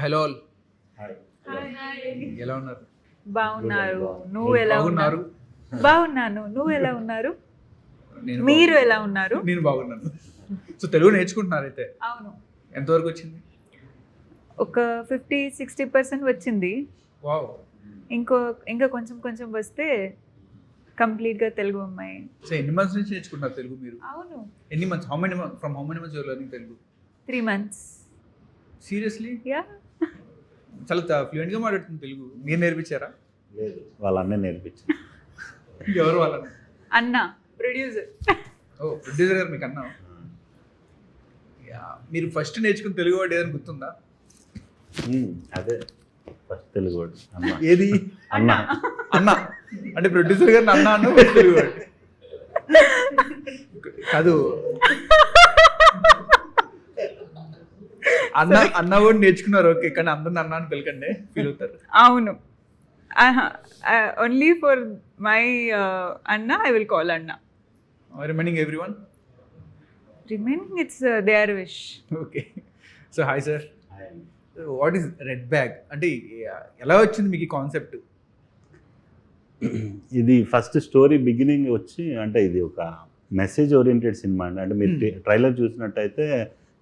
Hello all. Hi. ఎలా ఉన్నారు? బాగున్నారు. నువ్వు ఎలా బాగున్నారు. ఉన్నారు? బాగున్నాను. నువ్వు ఎలా ఉన్నారు? నేను మీరు ఎలా ఉన్నారు? నేను బాగున్నాను. సో తెలుగు నేర్చుకుంటున్నారు అయితే. అవును, ఎంతవరకు వచ్చింది? ఒక 50-60% వచ్చింది. వావ్. ఇంకా కొంచెం కొంచెం వస్తే కంప్లీట్గా తెలుగు అమ్మాయి. సో ఎన్ని మంత్స్ నుంచి నేర్చుకుంటున్నారు తెలుగు మీరు? అవును, ఎన్ని months? How many from how many months your learning Telugu? 3 months. Seriously? Yeah, చాలా ఫ్లూయెంట్గా మాట్లాడుతుంది తెలుగు. మీరు నేర్పించారా? లేదు, వాళ్ళ అన్నీ నేర్పించారు. ఎవరు వాళ్ళని? అన్న ప్రొడ్యూసర్. ఓ, ప్రొడ్యూసర్ గారు మీకు అన్నా. మీరు ఫస్ట్ నేర్చుకున్న తెలుగు వర్డ్ ఏదైనా గుర్తుందా? అదే ఫస్ట్ తెలుగు వర్డ్ అన్న. ఏది? అన్న. అన్న అంటే ప్రొడ్యూసర్ గారిని అన్న అన్న first తెలుగు వర్డ్ కాదు. అన్న కూడా నేర్చుకున్నారు, ఓకే, కానీ అందరిని అన్న అని పిలకండి, ఫీల్ అవుతారు. అవును, ఓన్లీ ఫర్ మై అన్న ఐ విల్ కాల్ అన్న. Remaining every one? Remaining it's there wish. Okay. So hi sir, what is red bag అంటే ఎలా వచ్చింది మీకు ఈ కాన్సెప్ట్? ఇది ఫస్ట్ స్టోరీ బిగినింగ్ వచ్చి, అంటే ఇది ఒక మెసేజ్ ఓరియంటెడ్ సినిమా అండి. అంటే మీరు ట్రైలర్ చూసినట్టయితే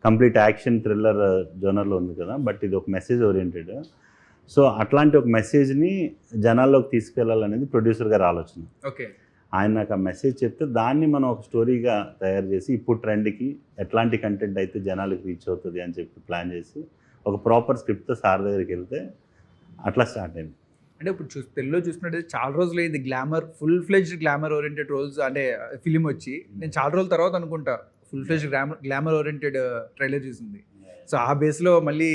కంప్లీట్ యాక్షన్ థ్రిల్లర్ జోనర్లో ఉంది కదా, బట్ ఇది ఒక మెసేజ్ ఓరియంటెడ్. సో అట్లాంటి ఒక మెసేజ్ని జనాల్లోకి తీసుకెళ్లాలనేది ప్రొడ్యూసర్ గారి ఆలోచన. ఓకే. ఆయన నాకు ఆ మెసేజ్ చెప్తే దాన్ని మనం ఒక స్టోరీగా తయారు చేసి ఇప్పుడు ట్రెండ్కి ఎట్లాంటి కంటెంట్ అయితే జనాలకు రీచ్ అవుతుంది అని చెప్పి ప్లాన్ చేసి ఒక ప్రాపర్ స్క్రిప్ట్తో సార్ దగ్గరికి వెళ్తే అట్లా స్టార్ట్ అయింది. అంటే ఇప్పుడు తెలుగులో చూసుకున్నట్టయితే చాలా రోజులు అయింది glamour, full fledged glamour oriented roles అంటే ఫిలిం వచ్చి. నేను చాలా రోజుల తర్వాత అనుకుంటా full fledged glamour oriented trailer చూసింది. సో ఆ బేస్లో మళ్ళీ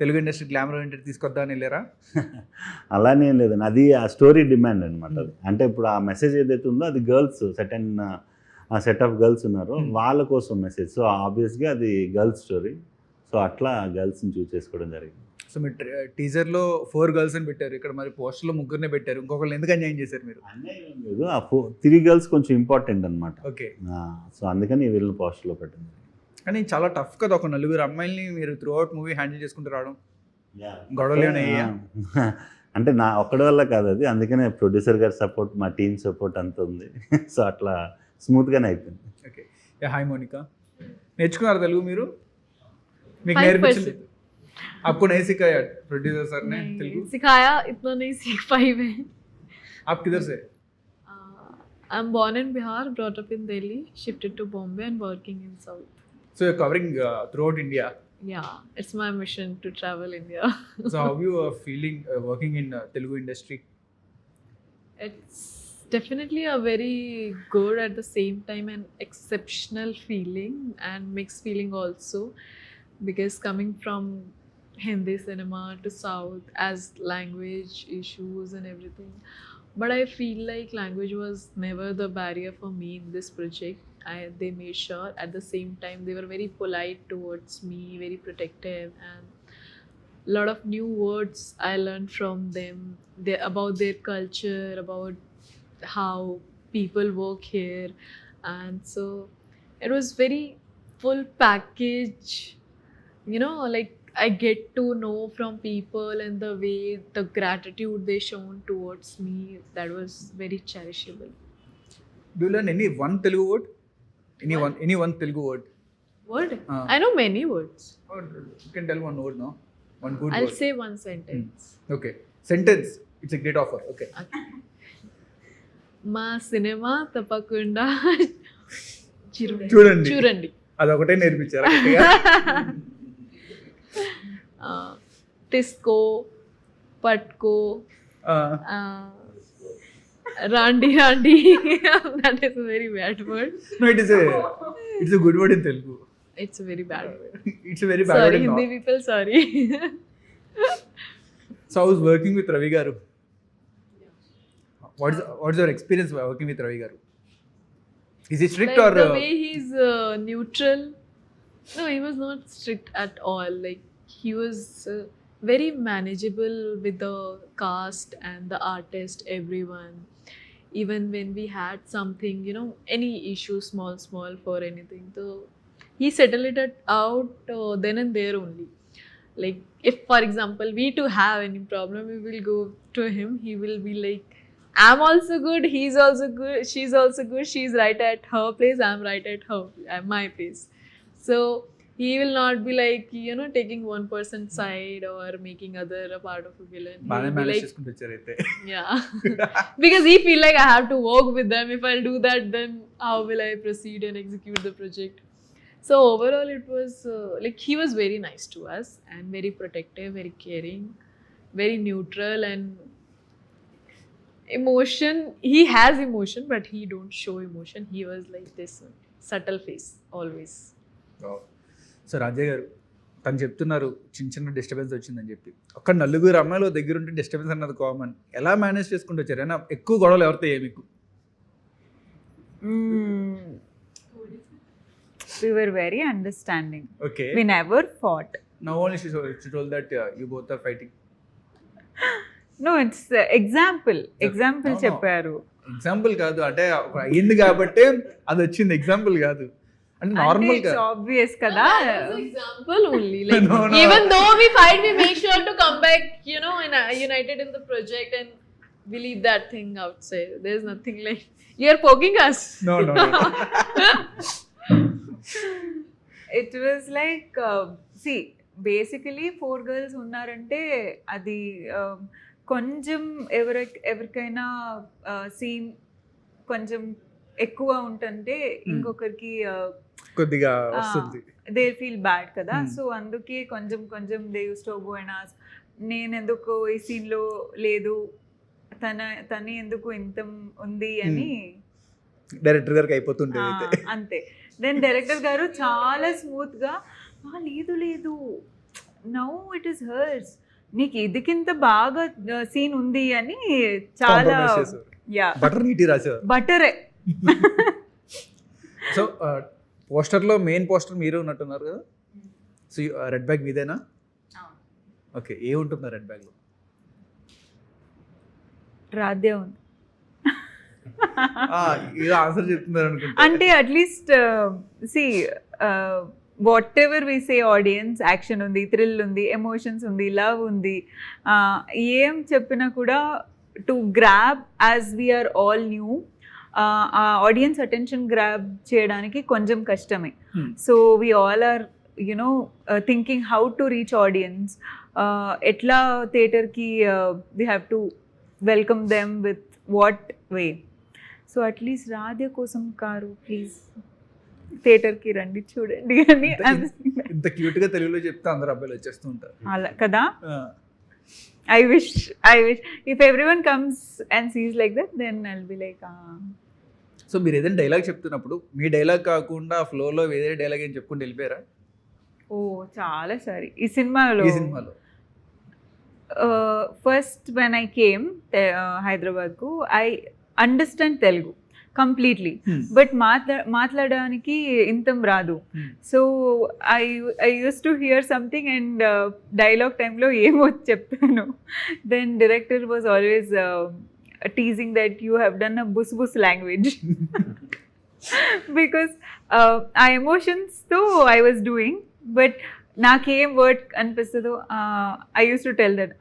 తెలుగు ఇండస్ట్రీ గ్లామర్ ఓరియంటెడ్ తీసుకొద్దామని వెళ్ళారా? అలానే ఏం లేదండి, అది ఆ స్టోరీ డిమాండ్ అనమాట. అది అంటే ఇప్పుడు ఆ మెసేజ్ ఏదైతే ఉందో అది గర్ల్స్ సెట్ ఆఫ్ గర్ల్స్ ఉన్నారు, వాళ్ళ కోసం మెసేజ్. సో ఆబ్వియస్గా అది గర్ల్స్ స్టోరీ. సో అట్లా గర్ల్స్ని చూస్ చేసుకోవడం జరిగింది. సో మీరు టీజర్లో 4 girls అని పెట్టారు, ఇక్కడ మరి పోస్టర్లో 3 పెట్టారు. ఇంకొకళ్ళు ఎందుకు అన్యాయం చేశారు మీరు? లేదు, ఆ 3 girls కొంచెం ఇంపార్టెంట్ అనమాట. ఓకే. సో అందుకని వీళ్ళని పోస్టర్లో పెట్టింది. కానీ చాలా టఫ్ కదా, ఒక 4 అమ్మాయిల్ని మీరు త్రూ అవుట్ మూవీ హ్యాండిల్ చేసుకుంటూ రావడం. గొడవలు ఏమైనా అయ్యాయా? అంటే నా ఒక్కడి వల్ల కాదు అది, అందుకనే ప్రొడ్యూసర్ గారి సపోర్ట్, మా టీమ్ సపోర్ట్ అంత ఉంది. సో అట్లా స్మూత్గానే అయిపోయింది. ఓకే. హాయ్ మోనికా, నేర్చుకున్నారు తెలుగు మీరు? మీకు నేర్పించలేదు? आपको नहीं सिखाया प्रोड्यूसर सर ने तेलुगु? सिखाया, इतना नहीं सीख पाई मैं. आप किधर से? I'm born in Bihar, brought up in Delhi, shifted to Bombay and working in South. So you're covering throughout India. Yeah, it's my mission to travel India. So how you are feeling working in Telugu industry? It's definitely a very good, at the same time an exceptional feeling and mixed feeling also, because coming from Hindi cinema to South as language issues and everything, but I feel like language was never the barrier for me in this project. They made sure, at the same time they were very polite towards me, very protective, and a lot of new words I learned from them, about their culture, about how people work here. And so it was very full package, you know, like I get to know from people and the way, the gratitude they shown towards me, that was very cherishable. Do you learn any one Telugu word? Any one Telugu word? Word? I know many words. Or you can tell one word, no? One good I'll word. say one sentence. Okay. Sentence. It's a great offer. Okay. మా cinema తప్పకుండా చూడండి. అదొకటే నేర్పించారా? తిస్కో, పట్కో, రాండి. That is a very bad word. No, it's a good word in Telugu. It's a very bad word. It's a very bad Sorry, word in Hindi North. people, sorry. So I was working with Ravi Garu. What's your experience by working with Ravi Garu? Is he strict Like or the way he's neutral. No, he was not strict at all. Like he was very manageable with the cast and the artist, everyone. Even when we had something, you know, any issue, small for anything, so he settled it out then and there only. Like if for example we two have any problem, we will go to him, he will be like, I'm also good, he's also good, she's also good, she's right at her place, I'm right at my place. So he will not be like, you know, taking one person's side or making other a part of a villain. He బాగానే will be manage like, చేసుకుంటూ వచ్చారు అయితే. yeah. Because he feel like I have to work with them. If I'll do that, then how will I proceed and execute the project? So overall, it was like he was very nice to us and very protective, very caring, very neutral, and emotion. He has emotion, but he don't show emotion. He was like this subtle face always. So Rajayya గారు తను చెప్తున్నారు చిన్న చిన్న disturbance వచ్చిందని చెప్పి. ఒక నలుగురు అమ్మాయిలు దగ్గర ఉంటే డిస్టర్బెన్స్ అన్నది కామన్. ఎలా మేనేజ్ చేసుకుంటూ వచ్చారు? అయినా ఎక్కువ గొడవలు ఎవరితో మీకు? We were very understanding. Okay. We never fought. Now only she told that you both are fighting. No, it's example No. చెప్పారు. ఎగ్జాంపుల్ కాదు, అంటే అయింది కాబట్టి అది వచ్చింది, ఎగ్జాంపుల్ కాదు. అంటే నార్మల్ గా ఆబ్వియస్ కదా. That's example only. Like No. even though we fight, we make sure to come back, you know, and united in the project, and we leave that thing outside. There's nothing like you are poking us. No. It was like see, basically 4 girls ఉన్నారంటే అది కొంచెం ఎవరికైనా scene కొంచెం ఎక్కువ ఉంటుంటే ఇంకొకరికి కొద్దిగా వస్తుంది. దే ఫీల్ బ్యాడ్ కదా. Hmm. సో అందుకే కొంచెం they use to go and ask, నేను ఎందుకు ఈ సీన్లో లేదు, తన ఎందుకు ఇంత ఉంది అని డైరెక్టర్ గారికి అయిపోతుండేది అయితే. అంతే. దెన్ డైరెక్టర్ గారు చాలా స్మూత్గా, లేదు నౌ ఇట్ ఈస్ హర్స్, నీకు ఇదికింత బాగా సీన్ ఉంది అని చాలా బటర్ నీటి రాసేవారు. బటరే. సో పోస్టర్లో మెయిన్ పోస్టర్ మీరు ఉన్నట్టున్నారు కదా. సో రెడ్ బ్యాగ్ మీదేనా? ఓకే, ఏముంటుంది రెడ్ బ్యాగ్లో? రాధ్య ఉంది. ఇది ఆన్సర్ చెప్తున్నారు అనుకుంటా. అంటే at least whatever we say audience, action ఉంది, థ్రిల్ ఉంది, ఎమోషన్స్ ఉంది, లవ్ ఉంది, ఏం చెప్పినా కూడా to grab as we are all new, ఆ ఆడియన్స్ అటెన్షన్ గ్రాబ్ చేయడానికి కొంచెం కష్టమే. So we all are you know thinking how to reach audience, ఎట్లా థియేటర్కి we have to welcome them with what way. So at least Radhe కోసం కారు ప్లీజ్ థియేటర్కి రండి చూడండి అని. ఇంత క్యూట్ గా తెలుగులో చెప్తే అందరు అబ్బాయిలు వచ్చేస్తూ ఉంటారు అలా కదా. I wish if everyone comes and sees like that, then I'll be like so మీరు ఏదైనా డైలాగ్ చెప్తున్నప్పుడు మీ డైలాగ్ కాకుండా ఫ్లోలో వేరే డైలాగ్ ఏం చెప్పుకుంటూ వెళ్ళిపోయారా? ఓ చాలా సారీ ఈ సినిమాలో. ఫస్ట్ వెన్ ఐ కేమ్ హైదరాబాద్కు, I understand Telugu completely, but మాట్లాడడానికి ఇంతం రాదు. So I use to hear something and dialogue టైంలో ఏమో చెప్తాను. Then director was always teasing that you have done a bus language because ఆ ఎమోషన్స్తో ఐ వాజ్ డూయింగ్. బట్ నాకేం వర్డ్ అనిపిస్తుందో I use to tell that,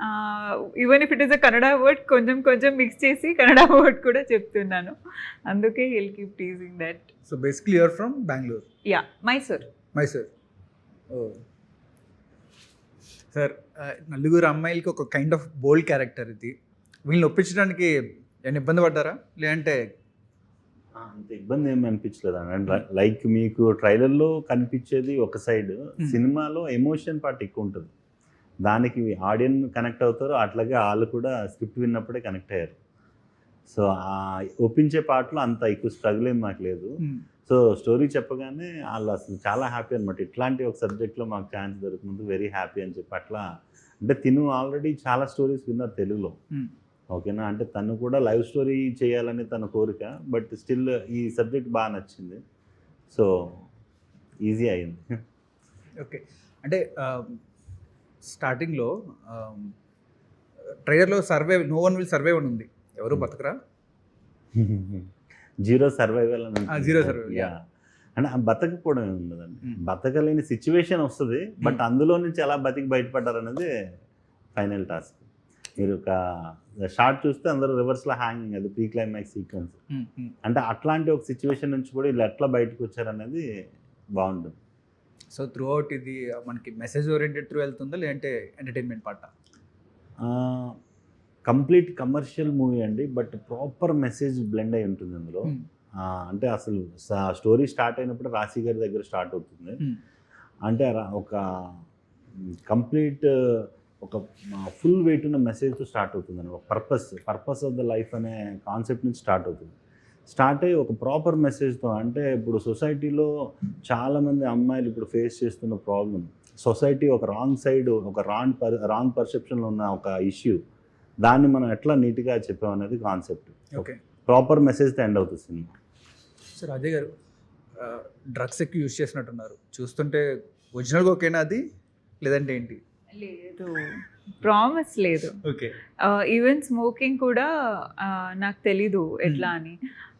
even if it is a Kannada word కొంచెం mix చేసి Kannada word కూడా చెప్తున్నాను. అందుకే heal keep teasing that. So basically you are from Bengaluru? Yeah, Mysore. Oh sir, నలుగురు అమ్మాయిలకి ఒక కైండ్ ఆఫ్ బోల్డ్ క్యారెక్టర్ ఇది. వీళ్ళని ఒప్పించడానికి ఏమైనా ఇబ్బంది పడ్డారా? లేదంటే అంత ఇబ్బంది ఏమి అనిపించలేదు అండి. లైక్ మీకు ట్రైలర్లో కనిపించేది ఒక సైడ్, సినిమాలో ఎమోషన్ పార్ట్ ఎక్కువ ఉంటుంది, దానికి ఆడియన్స్ కనెక్ట్ అవుతారు. అట్లాగే వాళ్ళు కూడా స్క్రిప్ట్ విన్నప్పుడే కనెక్ట్ అయ్యారు. సో ఆ ఒప్పించే పార్ట్లో అంత ఎక్కువ స్ట్రగుల్ ఏం మాకు లేదు. సో స్టోరీ చెప్పగానే వాళ్ళు అసలు చాలా హ్యాపీ అనమాట. ఇట్లాంటి ఒక సబ్జెక్ట్లో మాకు ఛాన్స్ దొరికినందుకు వెరీ హ్యాపీ అని చెప్పి అట్లా. అంటే తిను ఆల్రెడీ చాలా స్టోరీస్ విన్నారు తెలుగులో, ఓకేనా. అంటే తను కూడా లైవ్ స్టోరీ చేయాలని తన కోరిక, బట్ స్టిల్ ఈ సబ్జెక్ట్ బాగా నచ్చింది. సో ఈజీ అయింది. ఓకే, అంటే స్టార్టింగ్లో ట్రైలర్లో survive, no one will survive అని ఉంది. ఎవరు బతకరా? జీరో సర్వైవల్ అని. Zero survival. యా, అంటే ఆ బతకపోవడం ఏమి ఉండదండి, Hmm. బతకలేని సిచ్యువేషన్ వస్తుంది, బట్ అందులో నుంచి ఎలా బతికి బయటపడ్డారు అనేది ఫైనల్ టాస్క్. మీరు ఒక షార్ట్ చూస్తే అందరూ రివర్స్లో హ్యాంగింగ్, అది ప్రీ క్లైమాక్స్ సీక్వెన్స్. అంటే అట్లాంటి ఒక సిచ్యువేషన్ నుంచి కూడా వీళ్ళు ఎట్లా బయటకు వచ్చారనేది బాగుంటుంది. సో త్రూ అవుట్ ఇది మనకి మెసేజ్ ఓరియంటెడ్ త్రూ వెళ్తుందా లేదంటే entertainment part? Complete commercial movie అండి, బట్ ప్రాపర్ మెసేజ్ బ్లెండ్ అయి ఉంటుంది అందులో. అంటే అసలు స్టోరీ స్టార్ట్ అయినప్పుడు రాశి గారి దగ్గర స్టార్ట్ అవుతుంది. అంటే ఒక కంప్లీట్ ఒక ఫుల్ వెయిట్ ఉన్న మెసేజ్తో స్టార్ట్ అవుతుందండి. ఒక పర్పస్ ఆఫ్ ద లైఫ్ అనే కాన్సెప్ట్ నుంచి స్టార్ట్ అవుతుంది. స్టార్ట్ అయ్యి ఒక ప్రాపర్ మెసేజ్తో, అంటే ఇప్పుడు సొసైటీలో చాలామంది అమ్మాయిలు ఇప్పుడు ఫేస్ చేస్తున్న ప్రాబ్లం, సొసైటీ ఒక రాంగ్ సైడ్, ఒక రాంగ్ పర్సెప్షన్లో ఉన్న ఒక ఇష్యూ, దాన్ని మనం ఎట్లా నీట్గా చెప్పామనేది కాన్సెప్ట్. ఓకే, ప్రాపర్ మెసేజ్తో ఎండ్ అవుతుంది సినిమా. సార్ అజయ్ గారు డ్రగ్స్ ఎక్కువ యూజ్ చేసినట్టున్నారు, చూస్తుంటే ఒరిజినల్గా ఓకేనా అది లేదంటే ఏంటి? లేదు, ప్రామిస్ లేదు. ఓకే, ఈవెన్ స్మోకింగ్ కూడా నాకు తెలీదు ఎట్లా అని.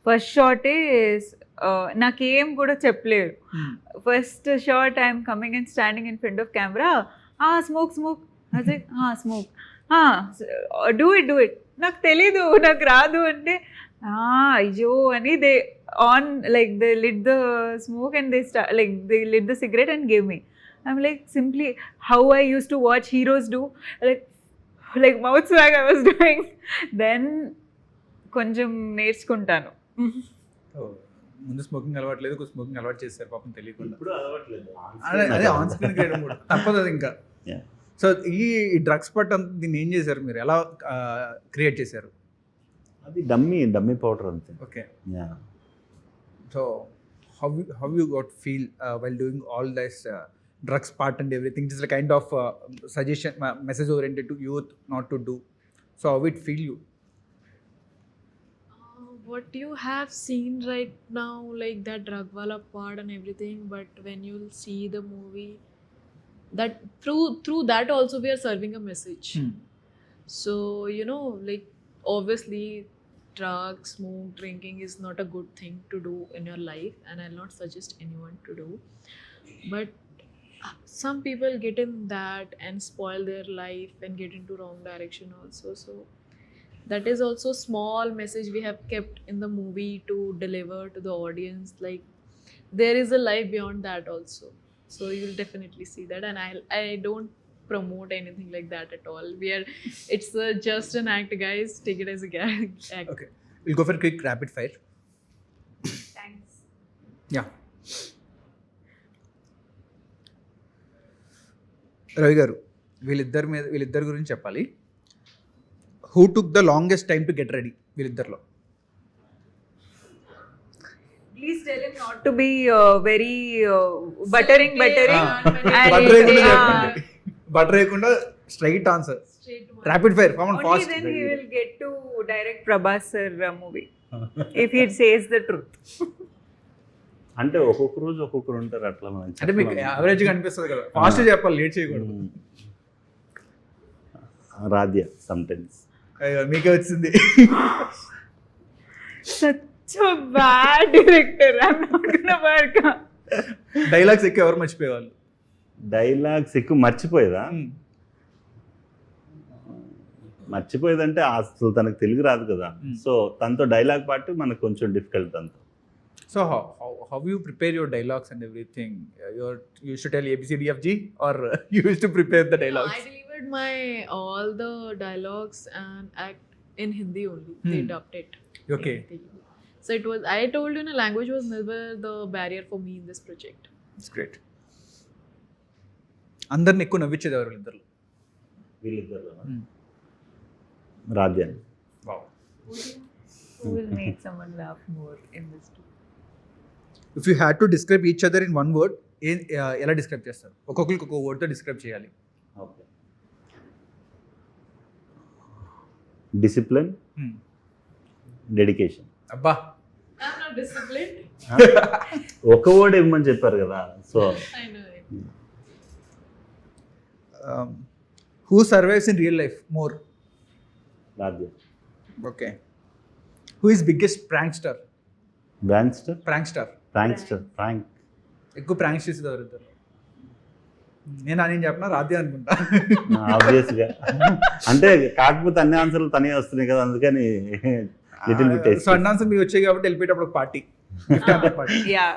ఫస్ట్ షాటే నాకేం కూడా చెప్పలేరు. First shot I'm coming and standing in front of camera, smoke Ajay, smoke, do it. నాకు తెలీదు, నాకు రాదు అంటే అయ్యో అని they on like they lit the smoke and they lit the cigarette and gave me. I'm like simply how I used to watch heroes do, like mouth swag I was doing. Then కొంచెం నేర్చుకుంటాను. ముందు smoking అలవాట్లేదు, smoking అలవాటు చేశారు పాపం తెలియకుండా. ఇప్పుడు అలవాట్లేదు, అదే ఆన్ స్క్రీన్ చేయడం కూడా తప్పదు అది ఇంకా. Yeah. సో ఈ డ్రగ్స్ పట్ దీన్ని ఏం చేశారు మీరు, ఎలా క్రియేట్ చేశారు? అది డమ్మీ పౌడర్ అంతే. Okay, Yeah. So how you got feel while doing all this drugs part and everything? It is a kind of suggestion, message oriented to youth not to do. So how it feel you? What you have seen right now, like that drug wala part and everything, but when you'll see the movie, that through that also we are serving a message. So like obviously drugs, smoke, drinking is not a good thing to do in your life, and I'll not suggest anyone to do, but some people get in that and spoil their life and get into wrong direction also. So that is also small message we have kept in the movie to deliver to the audience, like there is a life beyond that also. So you'll definitely see that, and I don't promote anything like that at all. It's just an act, guys. Take it as a act. Okay, we'll go for a quick rapid fire. Thanks. Yeah. Ravi garu, వీళ్ళిద్దరి గురించి చెప్పాలి. Who took the longest time to get ready వీళ్ళిద్దరిలో? Please tell him not to be very buttering. Butter వేయకుండా straight answer, Straight one. Rapid fire, common Only fast. then he will get to direct Prabhas sir movie if he says the truth. అంటే ఒక్కొక్క రోజు ఒక్కొక్కరు ఉంటారు, అట్లా మనం అంటే మీకు యావరేజ్గా అనిపిస్తుంది కదా, ఫాస్ట్ చెప్పాలి, లేట్ చేయకూడదు. రాధ్య సమ్టైమ్స్. అయ్యో, మీకే వచ్చింది. Such a bad director. I'm not gonna work. Dialogues ఎక్కువ ఎవరు మర్చిపోయేవాళ్ళు? డైలాగ్స్ ఎక్కువ మర్చిపోయేదా? మర్చిపోయేదంటే అసలు తనకు తెలుగు రాదు కదా, సో తనతో డైలాగ్ పాటు మనకు కొంచెం డిఫికల్ట్ తనతో. So how you prepare your dialogues and everything? You used to tell ABCDFG or you used to prepare the dialogues? I delivered all the dialogues and act in Hindi only. They dubbed it. Okay. in Telugu. So I told you, language was never the barrier for me in this project. It's great. అందరిని ఎక్కువ నవ్వించేది ఎవరు వీళ్ళిద్దరు? వీళ్ళిద్దరు Radhya. Who will make someone laugh more in this too? If you had to describe each other in one word, ఎలా describe చేస్తారు? ఒక్కొక్కరికి ఒక్కొక్క వర్డ్తో డిస్క్రైబ్ చేయాలి. Okay, discipline, dedication. అబ్బా, I'm not disciplined. ఒక వర్డ్ ఇవ్వమని చెప్పారు కదా, so I know it. who survives in real life more? Radhya. Okay. Who is biggest prankster? Prankster. Prank ఎక్కువ ప్రాంక్స్ చేసేది ఎవరు ఇద్దరు? నేను చెప్పిన రాధ్య అనుకుంటా. ఆబ్వియస్గా. అంటే కాకపోతే అన్ని ఆన్సర్లు తనే వస్తున్నాయి కదా, అందుకని లిటిల్ బిట్ సో అన్న ఆన్సర్ మీకు వచ్చాయి కాబట్టి వెళ్ళిపోయేటప్పుడు ఒక party, party. Yeah.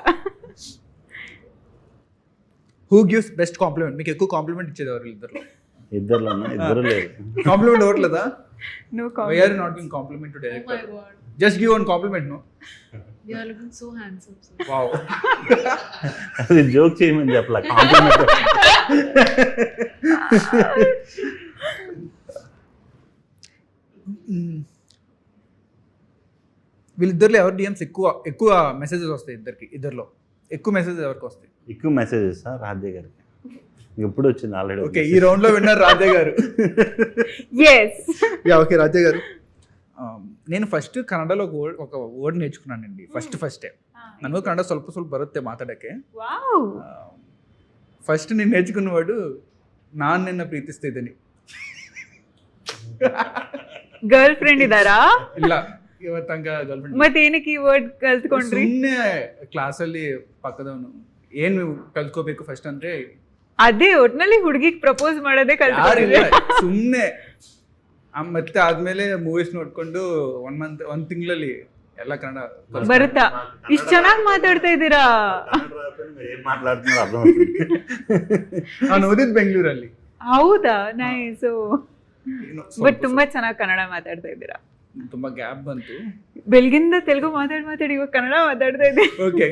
Who gives best compliment? మీకు ఎక్కువ కాంప్లిమెంట్ ఇచ్చేది ఎవరు ఇద్దరు? ఇద్దరు లేరు. Complement ఇవ్వట్లేదా? No Why are you not giving compliment to Oh my director? god, Just give one compliment, no? you are looking so handsome, sir. Wow. అది joke చేయమని చెప్పలే, కాంప్లిమెంట్. వీళ్ళిద్దరిలో ఎవరి డిఎమ్స్ ఎక్కువ మెసేజెస్ వస్తాయి? ఇద్దరిలో ఎక్కువ మెసేజెస్ ఎవరికి వస్తాయి? ఎక్కువ మెసేజెస్ రాధ్య గారికి ఎప్పుడు వచ్చింది ఆల్రెడీ. ఓకే, ఈ రౌండ్ లో విన్నారు రాధ్య గారు. Yes. యా, ఓకే రాధ్య గారు. నేను ఫస్ట్ ಕನ್ನಡలో ఒక వర్డ్ నేర్చుకున్నానండి. ఫస్టే ನನಗೂ ಕನ್ನಡ ಸ್ವಲ್ಪ ಬರುತ್ತೆ ಮಾತಾಡಕ್ಕೆ. Wow. ఫస్ట్ నేను నేర్చుకున్న వర్డ్ ನಾನು ನಿನ್ನ ಪ್ರೀತಿಸ್ತಿದ್ದೀನಿ. Girl friend ಇದಾರಾ? ಇಲ್ಲ, ಇವತ್ತಂಗ ಗರ್ಲ್ ಫ್ರೆಂಡ್. ಮತ್ತೆ ಏನಕ್ಕೆ ಈ ವರ್ಡ್ ಕಲ್ತ್ಕೊಂಡ್ರಿ? ಸುಮ್ಮನೆ ಕ್ಲಾಸಲ್ಲಿ ಪಕ್ಕದವನು ಏನು ಕಲ್ತ್ಕೋಬೇಕು ಫಸ್ಟ್ ಅಂದ್ರೆ ಅದೇ ಒಟ್ನಲ್ಲಿ ಹುಡುಗಿಗೆ ಪ್ರಪೋಸ್ ಮಾಡೋದೇ ಯಾರಿಲ್ಲ, ಕಲ್ತ್ಕೊಂಡ್ರಿ. ಸುಮ್ಮನೆ ಮತ್ತೆ ಆದ್ಮೇಲೆ ಮೂವೀಸ್ ನೋಡ್ಕೊಂಡು ಒಂದ್ ತಿಂಗಳಲ್ಲಿ ಎಲ್ಲ ಕನ್ನಡ ಬರುತ್ತಾ? ಇಷ್ಟು ಚೆನ್ನಾಗಿ ಮಾತಾಡ್ತಾ ಇದ್ದೀರಾ. ಏನ್ ಮಾತಾಡ್తున్నారు ಅರ್ಥ అవుతుంది. ನಾನು ಓದಿದ್ ಬೆಂಗಳೂರಲ್ಲಿ. ಹೌದಾ? ನೈಸ್. ಏನು ಬಟ್ ತುಂಬಾ ಚೆನ್ನಾಗಿ ಕನ್ನಡ ಮಾತಾಡ್ತಾ ಇದ್ದೀರಾ. ತುಂಬಾ ಗ್ಯಾಪ್ ಬಂತು. ಬೆಳಗಿಂದ తెలుగు మాట్లాడి ఇವಾಗ కన్నడ మాట్లాడుతా ಇದೆ. ఓకే,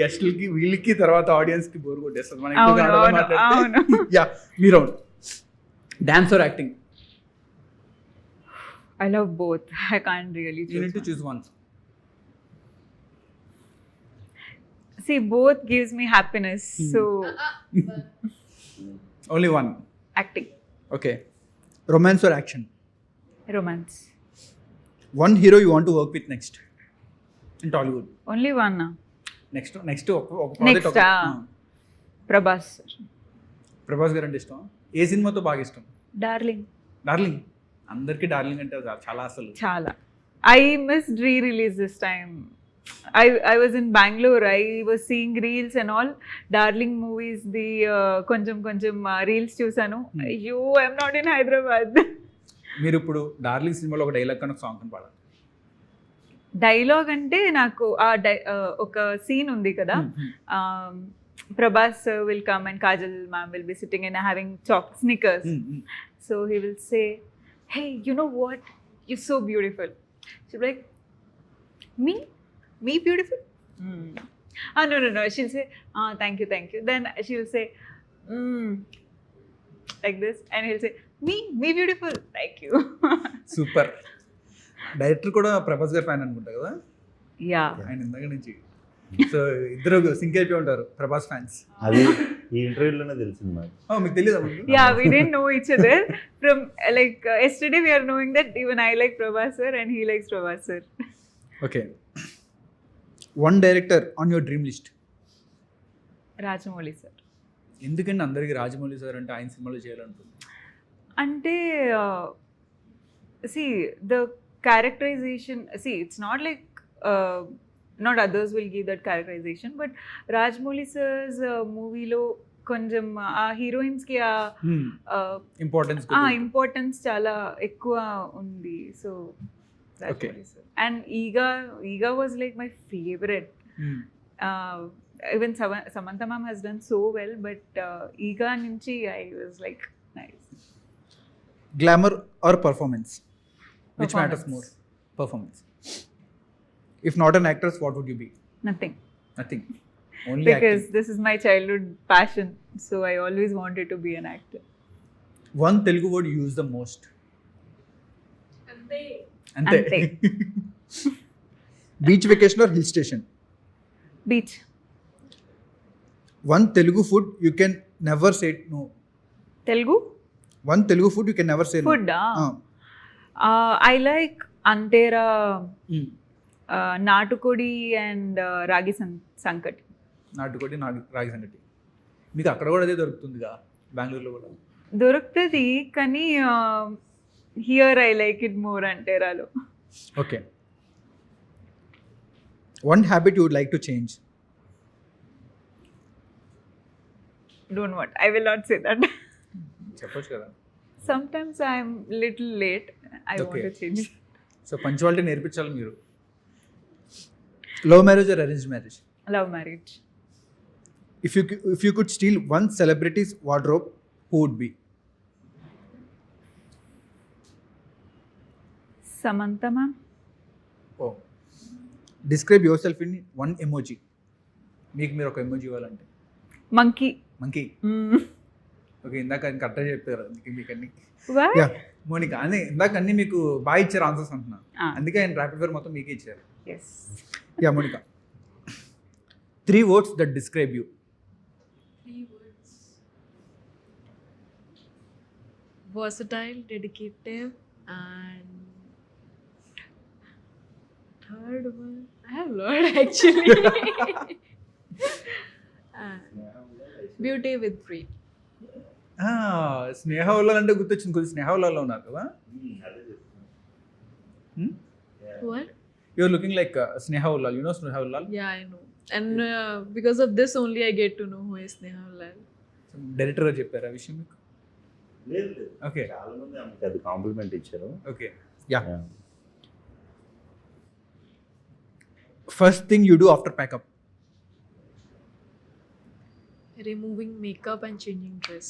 గెస్ట్లకి వీళ్ళకి తర్వాత ఆడియన్స్ కి బోర్ కొట్టేస్తుంది. మనం అవును, ఎక్కువ కన్నడలో అవును, మాట్లాడితే. అవును. యా, మీ round. Dance or acting? I love both. I can't really you need choose. To choose one. See, both gives me happiness. So, only one. acting, okay, romance or action? romance. One hero you want to work with next in Tollywood? Only one. Next ఒక Next, project. Prabhas sir. Prabhas garu అంటే ఇష్టం. ఏ సినిమాతో బాగా ఇష్టం? Darling. Darling. అందరికీ darling అంటే చాలా అసలు. Chala. I missed re-release this time. I was in Bangalore. I was seeing reels and all. Darling movies, the కొంచెం reels చూసాను. అయ్యో, I'm not in Hyderabad. మీరు ఇప్పుడు డార్లింగ్ సినిమాలో ఒక డైలాగ్ కన్నా సాంగ్ అని పాడాలి. డైలాగ్ అంటే నాకు ఒక సీన్ ఉంది కదా, Prabhas will come and Kajal ma'am will be sitting and having Snickers. So he will say, hey, you know what, you're so beautiful. She'll be like, me beautiful? No, she'll say, thank you. Then she'll say, like this, and he'll say, me beautiful, thank you. Super. Director కూడా ప్రభాస్ గారి fan అనుకుంటా కదా? Yeah. ఆయన ఇందాక నుంచి. So ఇద్దరు sync అయిపోయి ఉంటారు, ప్రభాస్ ఫ్యాన్స్. అది ఈ ఇంటర్వ్యూలోనే తెలిసింది నాకు. మీకు తెలియదా? Yeah, we didn't know each other. From yesterday we are knowing that even I like Prabhas sir and he likes Prabhas sir. Okay, one director on your dream list? Rajamouli sir. ఎందుకంటే అందరికీ Rajamouli sir అంటే ఆయన సినిమాలో చేయాలనుకుంటుంది. అంటే see, the characterization, see, it's not like not others will give that characterization, but Rajmouli sir's movie lo కొంచెం ఆ heroines కి importance importance చాలా ఎక్కువ ఉంది. So and Eega was like my favourite. Even Samantha ma'am has done so well, but Eega నుంచి I was like nice. Glamour or performance? Which matters more? Performance. If not an actress, what would you be? Nothing. Only Because acting. this is my childhood passion, so I always wanted to be an actor. One Telugu word you use the most? Ante. Ante. Beach vacation or hill station? Beach. One Telugu food you can never say no. Telugu? One Telugu food you can never say Food, no. I like antera, నాటుకోడి and రాగి సంకటి. నాటుకోడి, రాగి సంకటి. మీకు అక్కడ కూడా అదే దొరుకుతుందిగా, బెంగళూరులో కూడా దొరుకుతుంది, కానీ here I like it more అంటేరాలో. Okay, one habit you would like to change? don't want. I will not say that. చెప్పొచ్చు కదా. Sometimes I'm little late. I want Okay. to change. So punctuality నేర్పించాలి మీరు. Love marriage or arrange marriage? Love marriage. If you could steal one celebrity's wardrobe, who would be? Samantha ma'am. Oh. Describe yourself in one emoji. మీకు మీరు ఒక emoji ఇవ్వాలంటే. Monkey. Monkey. Mm. Okay, ఇందాక కరెక్ట్గా చెప్పారు అందుకే మీకు అన్ని. Why? యా మోనికా అని ఇందాక అన్ని మీకు బాగా ఇచ్చారు ఆన్సర్స్ అంటున్నా. Ah. అందుకే ఆయన ర్యాపిడ్ ఫైర్ మొత్తం మీకే ఇచ్చారు. Yes. Yeah Monika, 3 words that describe you. 3 words. Versatile, dedicated, and third one, I have learned actually. Beauty with breed. Sneha అంటే గుర్తొచ్చింది, కొద్దిగా స్నేహ ఉల్లాలో ఉన్నారు కదా. What? You are looking like Sneha Ullal. You know Sneha Ullal? Yeah, I know. And because of this only I get to know who is Sneha Lal. Director గారు చెప్పారు ఆ విషయం మీకు? లేదు ఓకే చాలా మంది ఆమెకి అది కాంప్లిమెంట్ ఇచ్చారు. Okay yeah. First thing you do after pack up? Removing makeup and changing dress.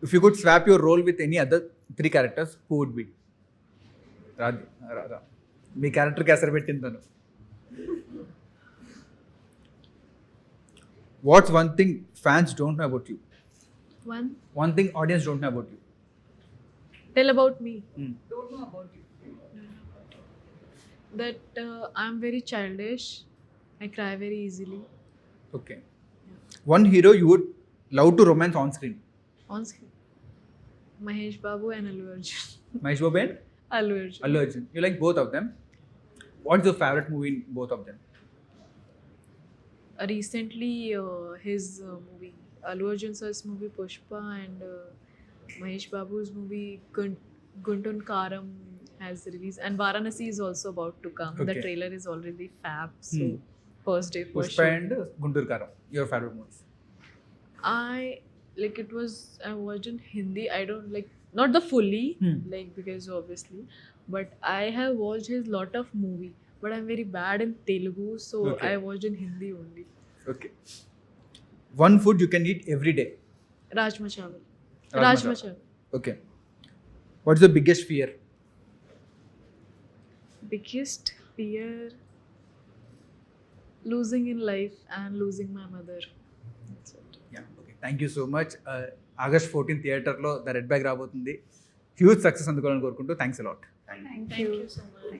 If you could swap your role with any other 3 characters, who would be? Radha మీ క్యారెక్టర్కి ఎసరు పెట్టింది తను. What's one thing fans don't know about you? One thing audience don't know about you. Tell about me. Don't know about you. That I'm very childish. I cry very easily. Okay. One hero you would love to romance on screen? On screen. Mahesh Babu and Allu Arjun. Mahesh Babu and Allu Arjun. Allu Arjun. You like both of them. What's your favorite movie in both of them? Recently, his movie, Allu Arjun sir's movie Pushpa and Mahesh Babu's movie Guntun Karam has released, and Varanasi is also about to come. The Okay. trailer is already fab, so first day for Pushpa sure. and Guntur Karam. Your favorite movies? I watched in Hindi. I don't like, not the fully, Hmm. like, because obviously, but I have watched his lot of movie. But I'm very bad in Telugu, so Okay. I watched in Hindi only. Okay. One food you can eat every day? Rajma chawal. Rajma Rajma chawal. chawal. Okay. What's the biggest fear? Biggest fear, losing in life and losing my mother. That's it. Yeah. Okay. Thank you so much. August 14th థియేటర్లో the red bag రాబోతుంది. Huge success అందుకోవాలని కోరుకుంటూ thanks a lot. Thank Thank you. you so much.